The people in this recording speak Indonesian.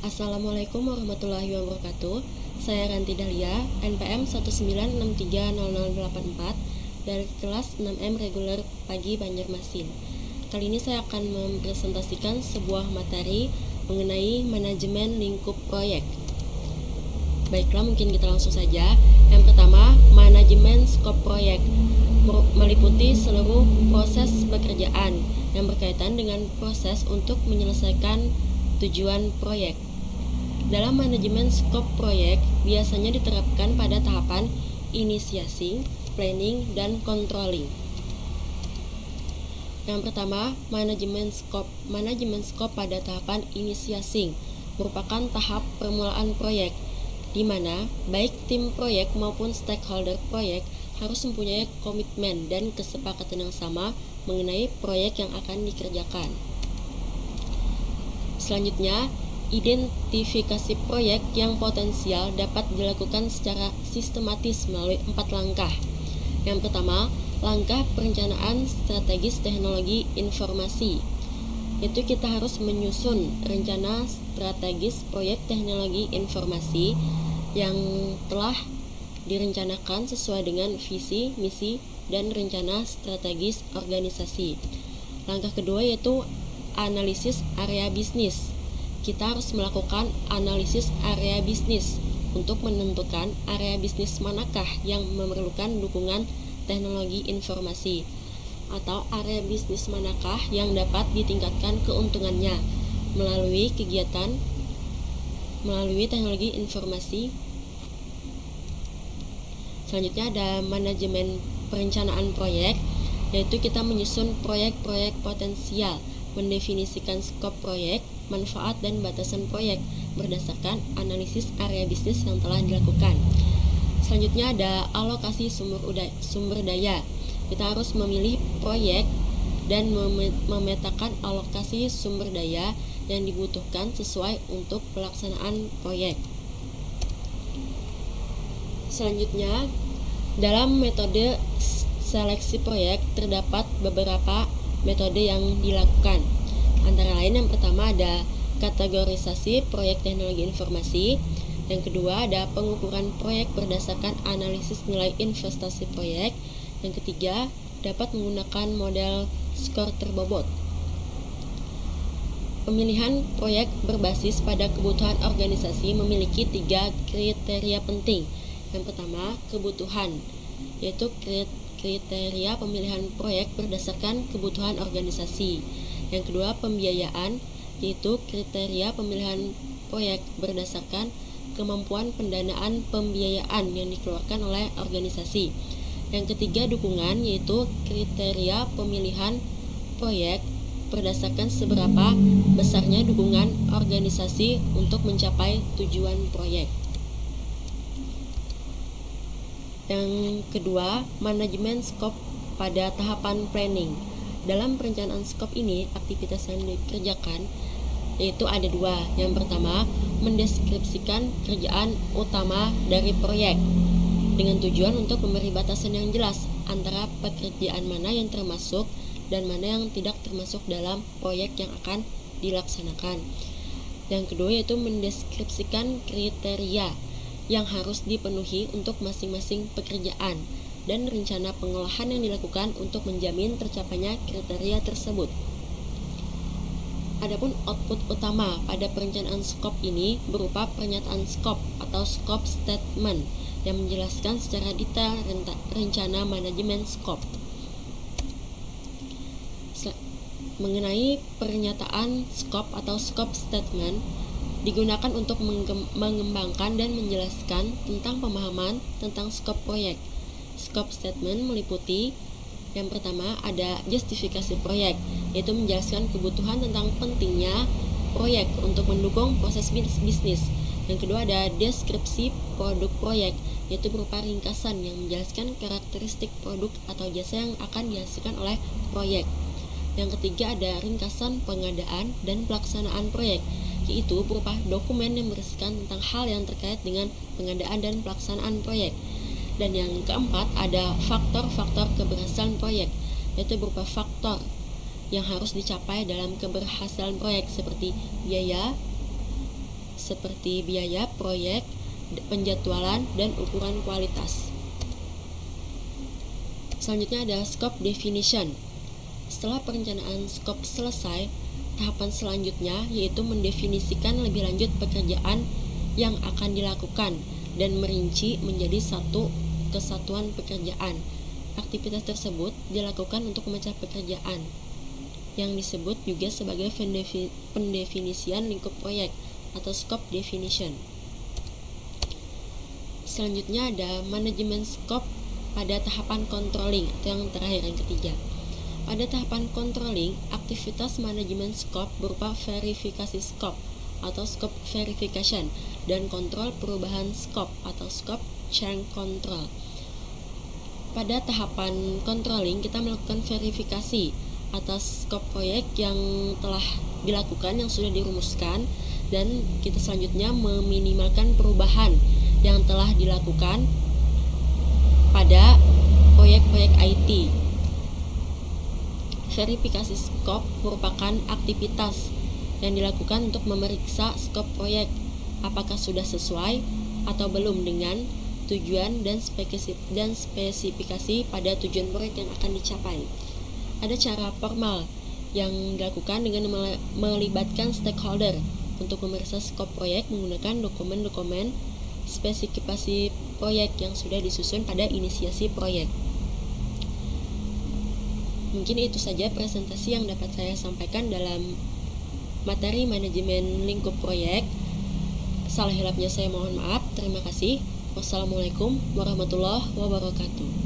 Assalamualaikum warahmatullahi wabarakatuh. Saya Ranti Dahlia, NPM 196300084 dari kelas 6M reguler Pagi Banjarmasin. Kali ini saya akan mempresentasikan sebuah materi mengenai manajemen lingkup proyek. Baiklah, mungkin kita langsung saja. Yang pertama, manajemen skop proyek meliputi seluruh proses pekerjaan yang berkaitan dengan proses untuk menyelesaikan tujuan proyek. Dalam manajemen skop proyek biasanya diterapkan pada tahapan inisiasi, planning, dan controlling. Yang pertama, manajemen skop. Manajemen skop pada tahapan inisiasi merupakan tahap permulaan proyek, di mana baik tim proyek maupun stakeholder proyek harus mempunyai komitmen dan kesepakatan yang sama mengenai proyek yang akan dikerjakan. Selanjutnya, identifikasi proyek yang potensial dapat dilakukan secara sistematis melalui 4 langkah. Yang pertama, langkah perencanaan strategis teknologi informasi. Itu kita harus menyusun rencana strategis proyek teknologi informasi yang telah direncanakan sesuai dengan visi, misi, dan rencana strategis organisasi. Langkah kedua yaitu analisis area bisnis. Kita harus melakukan analisis area bisnis untuk menentukan area bisnis manakah yang memerlukan dukungan teknologi informasi, atau area bisnis manakah yang dapat ditingkatkan keuntungannya melalui teknologi informasi. Selanjutnya ada manajemen perencanaan proyek, yaitu kita menyusun proyek-proyek potensial, mendefinisikan skop proyek, manfaat dan batasan proyek berdasarkan analisis area bisnis yang telah dilakukan. Selanjutnya ada alokasi sumber daya. Kita harus memilih proyek dan memetakan alokasi sumber daya yang dibutuhkan sesuai untuk pelaksanaan proyek. Selanjutnya, dalam metode seleksi proyek terdapat beberapa metode yang dilakukan. Antara lain, yang pertama ada kategorisasi proyek teknologi informasi. Yang kedua ada pengukuran proyek berdasarkan analisis nilai investasi proyek. Yang ketiga, dapat menggunakan model skor terbobot. Pemilihan proyek berbasis pada kebutuhan organisasi memiliki 3 kriteria penting. Yang pertama, kebutuhan, yaitu kriteria pemilihan proyek berdasarkan kebutuhan organisasi. Yang kedua, pembiayaan, yaitu kriteria pemilihan proyek berdasarkan kemampuan pendanaan pembiayaan yang dikeluarkan oleh organisasi. Yang ketiga, dukungan, yaitu kriteria pemilihan proyek berdasarkan seberapa besarnya dukungan organisasi untuk mencapai tujuan proyek. Yang kedua, manajemen skop pada tahapan planning. Dalam perencanaan skop ini, aktivitas yang dikerjakan yaitu ada 2. Yang pertama, mendeskripsikan kerjaan utama dari proyek dengan tujuan untuk memberi batasan yang jelas antara pekerjaan mana yang termasuk dan mana yang tidak termasuk dalam proyek yang akan dilaksanakan. Yang kedua yaitu mendeskripsikan kriteria yang harus dipenuhi untuk masing-masing pekerjaan dan rencana pengolahan yang dilakukan untuk menjamin tercapainya kriteria tersebut. Adapun output utama pada perencanaan skop ini berupa pernyataan skop atau scope statement yang menjelaskan secara detail rencana manajemen skop. Mengenai pernyataan skop atau scope statement digunakan untuk mengembangkan dan menjelaskan tentang pemahaman tentang skop proyek. Scope statement meliputi yang pertama ada justifikasi proyek, yaitu menjelaskan kebutuhan tentang pentingnya proyek untuk mendukung proses bisnis. Yang kedua ada deskripsi produk proyek, yaitu berupa ringkasan yang menjelaskan karakteristik produk atau jasa yang akan dihasilkan oleh proyek. Yang ketiga ada ringkasan pengadaan dan pelaksanaan proyek, yaitu berupa dokumen yang berisikan tentang hal yang terkait dengan pengadaan dan pelaksanaan proyek. Dan yang keempat ada faktor-faktor keberhasilan proyek, yaitu berupa faktor yang harus dicapai dalam keberhasilan proyek seperti biaya, seperti biaya proyek, penjadwalan, dan ukuran kualitas. Selanjutnya adalah scope definition. Setelah perencanaan scope selesai, tahapan selanjutnya yaitu mendefinisikan lebih lanjut pekerjaan yang akan dilakukan dan merinci menjadi satu kesatuan pekerjaan. Aktivitas tersebut dilakukan untuk memecah pekerjaan, yang disebut juga sebagai pendefinisian lingkup proyek atau scope definition. Selanjutnya ada manajemen scope pada tahapan controlling atau yang terakhir, yang ketiga. Pada tahapan controlling, aktivitas manajemen scope berupa verifikasi scope atau scope verification dan kontrol perubahan scope atau scope change control. Pada tahapan controlling, kita melakukan verifikasi atas scope proyek yang telah dilakukan, yang sudah dirumuskan, dan kita selanjutnya meminimalkan perubahan yang telah dilakukan pada proyek-proyek IT. Verifikasi scope merupakan aktivitas yang dilakukan untuk memeriksa skop proyek apakah sudah sesuai atau belum dengan tujuan dan spesifikasi pada tujuan proyek yang akan dicapai. Ada cara formal yang dilakukan dengan melibatkan stakeholder untuk memeriksa skop proyek menggunakan dokumen-dokumen spesifikasi proyek yang sudah disusun pada inisiasi proyek. Mungkin itu saja presentasi yang dapat saya sampaikan dalam materi manajemen lingkup proyek. Salah hilapnya saya mohon maaf. Terima kasih. Wassalamualaikum warahmatullahi wabarakatuh.